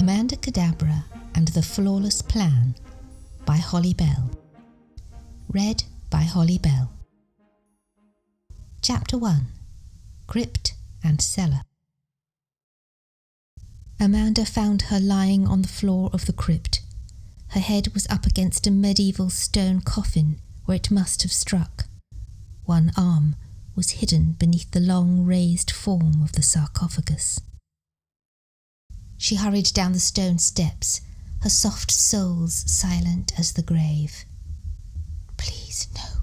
Amanda Cadabra and the Flawless Plan by Holly Bell. Read by Holly Bell. Chapter 1. Crypt and Cellar. Amanda found her lying on the floor of the crypt. Her head was up against a medieval stone coffin where it must have struck. One arm was hidden beneath the long raised form of the sarcophagus. She hurried down the stone steps, her soft soles silent as the grave. "Please, no,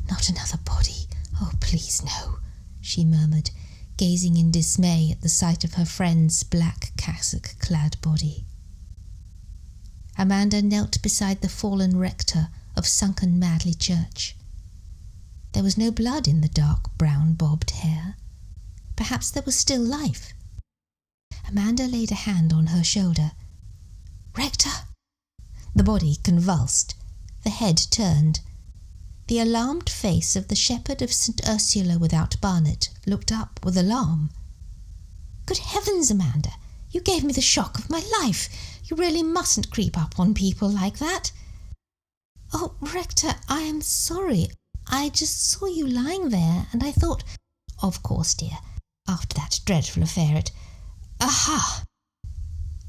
not another body. Oh, please, no," she murmured, gazing in dismay at the sight of her friend's black cassock-clad body. Amanda knelt beside the fallen rector of sunken Madley Church. There was no blood in the dark brown bobbed hair. Perhaps there was still life. Amanda laid a hand on her shoulder. "Rector!" The body convulsed, the head turned. The alarmed face of the shepherd of St. Ursula without Barnet looked up with alarm. "Good heavens, Amanda! You gave me the shock of my life. You really mustn't creep up on people like that." "Oh, Rector, I am sorry. I just saw you lying there, and I thought—" "Of course, dear, after that dreadful affair at— Aha!"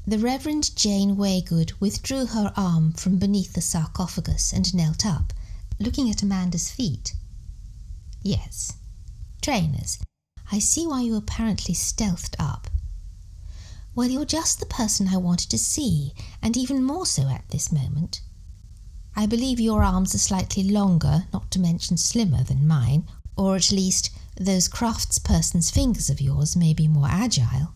The Reverend Jane Waygood withdrew her arm from beneath the sarcophagus and knelt up, looking at Amanda's feet. "Yes, trainers. I see why you apparently stealthed up. Well, you're just the person I wanted to see, and even more so at this moment. I believe your arms are slightly longer, not to mention slimmer than mine, or at least those craftsperson's fingers of yours may be more agile."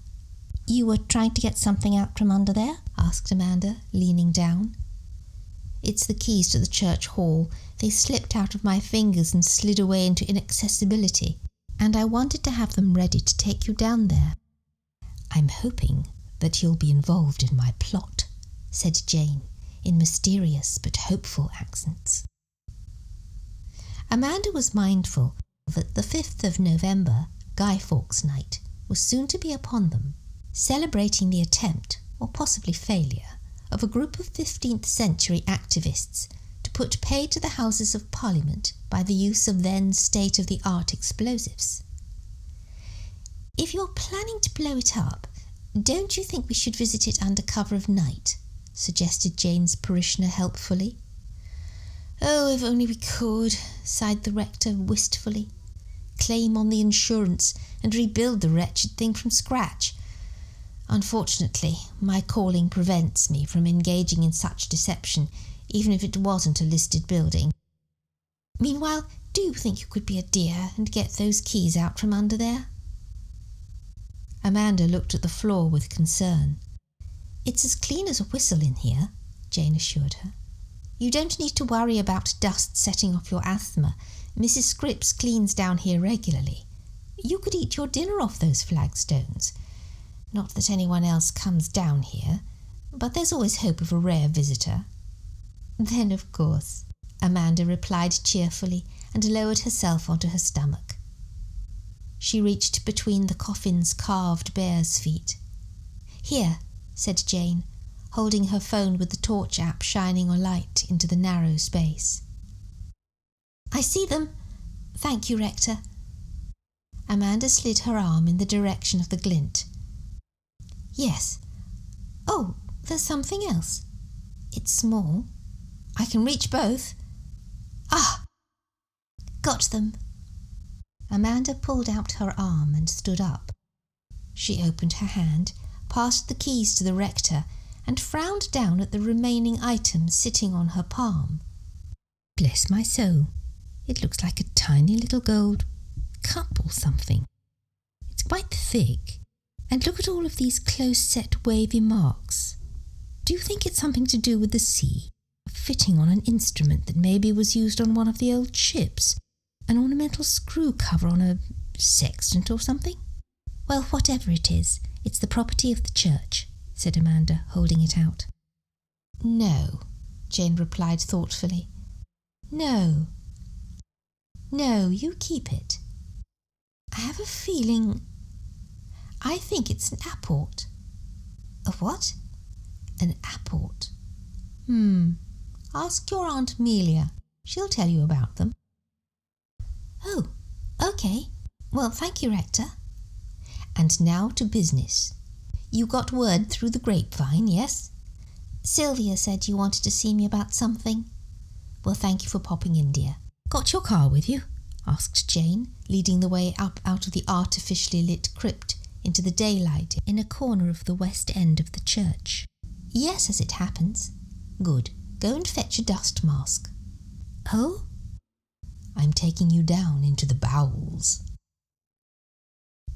"You were trying to get something out from under there?" asked Amanda, leaning down. "It's the keys to the church hall. They slipped out of my fingers and slid away into inaccessibility, and I wanted to have them ready to take you down there." "I'm hoping that you'll be involved in my plot," said Jane, in mysterious but hopeful accents. Amanda was mindful that the 5th of November, Guy Fawkes Night, was soon to be upon them, celebrating the attempt, or possibly failure, of a group of 15th century activists to put pay to the Houses of Parliament by the use of then state-of-the-art explosives. "If you're planning to blow it up, don't you think we should visit it under cover of night?" suggested Jane's parishioner helpfully. "Oh, if only we could," sighed the rector wistfully. "Claim on the insurance and rebuild the wretched thing from scratch. Unfortunately, my calling prevents me from engaging in such deception, even if it wasn't a listed building. Meanwhile, do you think you could be a dear and get those keys out from under there?" Amanda looked at the floor with concern. "It's as clean as a whistle in here," Jane assured her. "You don't need to worry about dust setting off your asthma. Mrs. Scripps cleans down here regularly. You could eat your dinner off those flagstones. Not that anyone else comes down here, but there's always hope of a rare visitor." "Then, of course," Amanda replied cheerfully and lowered herself onto her stomach. She reached between the coffin's carved bear's feet. "Here," said Jane, holding her phone with the torch app shining a light into the narrow space. "I see them. Thank you, Rector." Amanda slid her arm in the direction of the glint. "Yes. Oh, there's something else. It's small. I can reach both. Ah! Got them." Amanda pulled out her arm and stood up. She opened her hand, passed the keys to the rector, and frowned down at the remaining items sitting on her palm. "Bless my soul, it looks like a tiny little gold cup or something. It's quite thick. And look at all of these close-set wavy marks. Do you think it's something to do with the sea? Fitting on an instrument that maybe was used on one of the old ships? An ornamental screw cover on a sextant or something?" "Well, whatever it is, it's the property of the church," said Amanda, holding it out. "No," Jane replied thoughtfully. No, you keep it. I have a feeling... I think it's an apport." "A what?" An apport. Ask your Aunt Amelia. She'll tell you about them. Oh, OK. Well, thank you, Rector. And now to business. You got word through the grapevine, yes? Sylvia said you wanted to see me about something. Well, thank you for popping in, dear. Got your car with you? Asked Jane, leading the way up out of the artificially lit crypt into the daylight in a corner of the west end of the church. Yes, as it happens. Good. Go and fetch a dust mask. Oh? I'm taking you down into the bowels.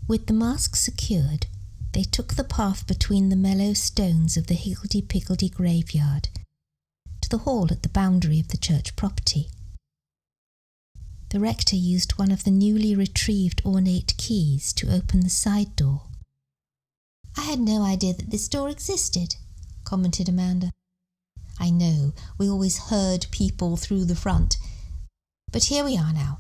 With the mask secured, they took the path between the mellow stones of the higgledy-piggledy graveyard to the hall at the boundary of the church property. The rector used one of the newly retrieved ornate keys to open the side door. I had no idea that this door existed, commented Amanda. I know, we always herd people through the front. But here we are now.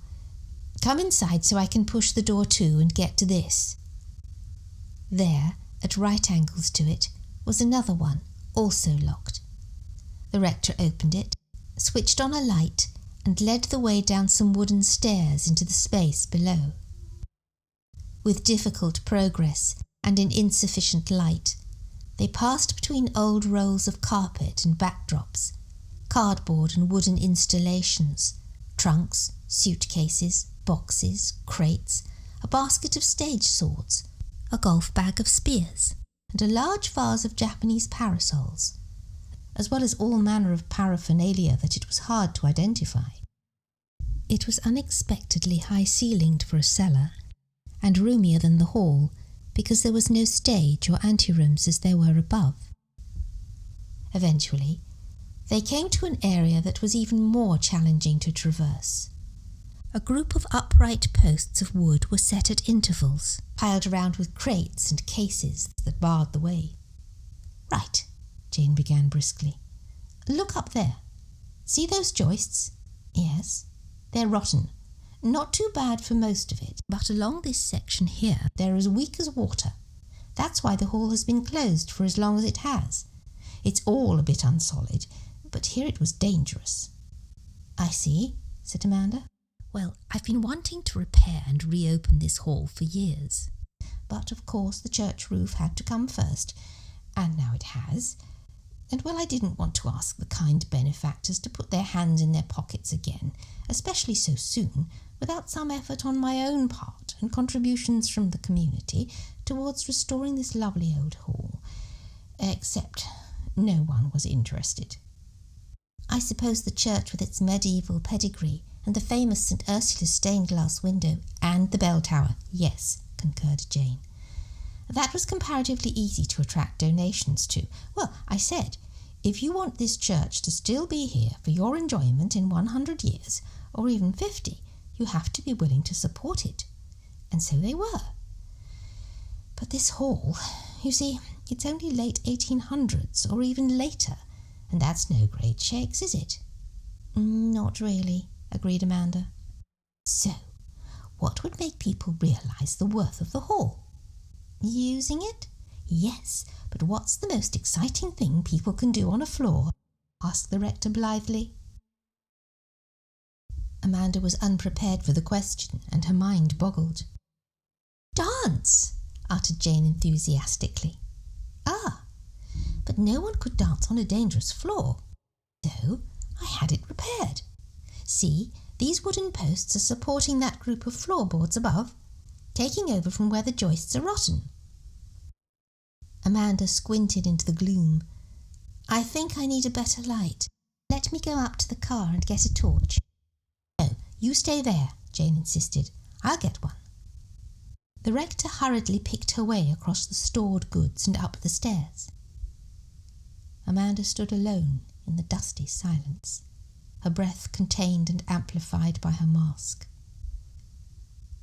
Come inside so I can push the door to and get to this. There, at right angles to it, was another one, also locked. The rector opened it, switched on a light, and led the way down some wooden stairs into the space below. With difficult progress and in insufficient light, they passed between old rolls of carpet and backdrops, cardboard and wooden installations, trunks, suitcases, boxes, crates, a basket of stage swords, a golf bag of spears, and a large vase of Japanese parasols, as well as all manner of paraphernalia that it was hard to identify. It was unexpectedly high-ceilinged for a cellar, and roomier than the hall, because there was no stage or anterooms as there were above. Eventually, they came to an area that was even more challenging to traverse. A group of upright posts of wood were set at intervals, piled around with crates and cases that barred the way. Right, Jane began briskly. Look up there. See those joists? Yes. They're rotten. Not too bad for most of it, but along this section here they're as weak as water. That's why the hall has been closed for as long as it has. It's all a bit unsolid, but here it was dangerous. I see, said Amanda. Well, I've been wanting to repair and reopen this hall for years. But of course the church roof had to come first, and now it has. And well, I didn't want to ask the kind benefactors to put their hands in their pockets again, especially so soon, without some effort on my own part and contributions from the community towards restoring this lovely old hall. Except no one was interested. I suppose the church with its medieval pedigree and the famous St. Ursula's stained-glass window and the bell tower, yes, concurred Jane. That was comparatively easy to attract donations to. Well, I said, if you want this church to still be here for your enjoyment in 100 years, or even 50, you have to be willing to support it. And so they were. But this hall, you see, it's only late 1800s or even later, and that's no great shakes, is it? Not really, agreed Amanda. So, what would make people realise the worth of the hall? Using it? Yes, but what's the most exciting thing people can do on a floor? Asked the rector blithely. Amanda was unprepared for the question, and her mind boggled. Dance, uttered Jane enthusiastically. Ah, but no one could dance on a dangerous floor. So I had it repaired. See, these wooden posts are supporting that group of floorboards above, taking over from where the joists are rotten. Amanda squinted into the gloom. I think I need a better light. Let me go up to the car and get a torch. No, you stay there, Jane insisted. I'll get one. The rector hurriedly picked her way across the stored goods and up the stairs. Amanda stood alone in the dusty silence, her breath contained and amplified by her mask.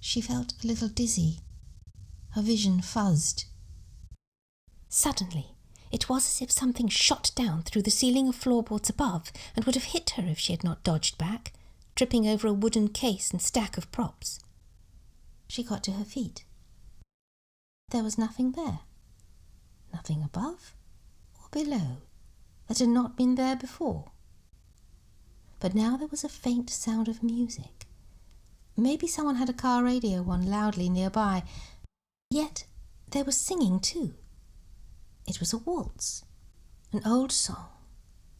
She felt a little dizzy. Her vision fuzzed. Suddenly, it was as if something shot down through the ceiling of floorboards above and would have hit her if she had not dodged back, tripping over a wooden case and stack of props. She got to her feet. There was nothing there. Nothing above or below. that had not been there before. But now there was a faint sound of music. Maybe someone had a car radio on loudly nearby. Yet there was singing too. It was a waltz, an old song.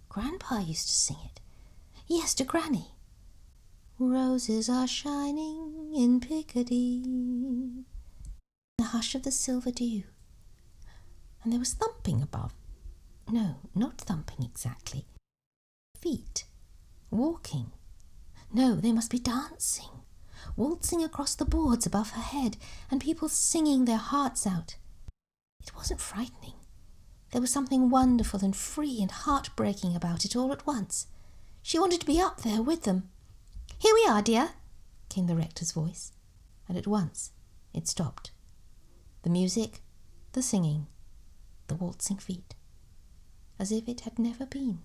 Grandpa used to sing it. Yes, to Granny. Roses are shining in Piccadilly, in the hush of the silver dew. And there was thumping above. No, not thumping exactly. Feet. Walking. No, they must be dancing. Waltzing across the boards above her head, and people singing their hearts out. It wasn't frightening. There was something wonderful and free and heartbreaking about it all at once. She wanted to be up there with them. "Here we are, dear," came the rector's voice, and at once it stopped. The music, the singing, the waltzing feet, as if it had never been.